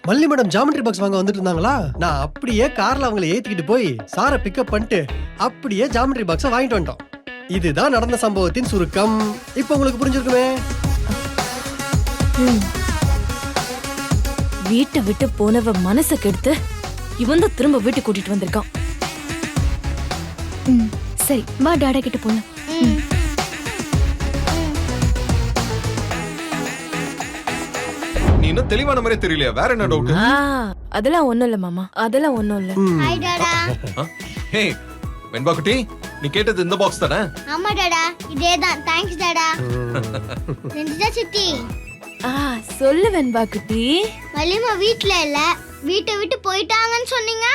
மல்லி madam geometry box வாங்க வந்துட்டு இருந்தாங்களா? நான் அப்படியே கார்ல அவங்களை ஏத்திக்கிட்டு போய் சாரை பிக்கப் பண்ணிட்டு அப்படியே ஜாமெட்ரி பாக்ஸை வாங்கிட்டு வந்துட்டோம். இதுதான் நடந்த சம்பவத்தின் சுருக்கம். இப்போ உங்களுக்கு புரிஞ்சிருக்குமே. வீட்டை விட்டு போனவ மனசை கெடுத்து இவன் தான் திரும்ப வீட்டுக்கு கூட்டிட்டு வந்திருக்கான். சரி வா டாடா கிட்ட போலாம். நீ இன்னும் தெளிவான மாதிரி தெரியலையா? வேற என்ன டவுட்? அதெல்லாம் ஒண்ணும் இல்ல மாமா, அதெல்லாம் ஒண்ணும் இல்ல. ஹாய் டாடா. ஹே வெண்பா குட்டி, நீ கேட்டது இந்த பாக்ஸ் தானே? ஆமா டாடா, இதேதான். தேங்க்ஸ் டாடா. நெஞ்சிதா சித்தி. சொல்லு வெண்பா குட்டி. மல்லிமா வீட்ல இல்ல, வீட்டை விட்டு போயிட்டாங்கன்னு சொன்னீங்க.